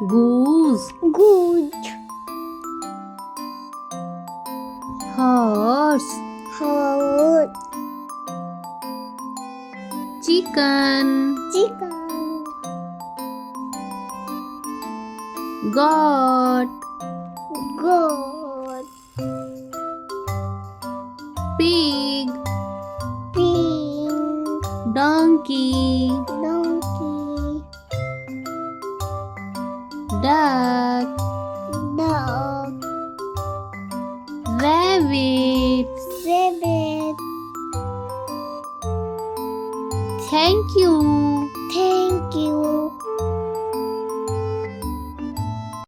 goose, goose, horse, horse, chicken, chicken, goat, goat, pig, pig, donkey, donkey, duck, dog, rabbit. rabbit. Thank you. Thank you.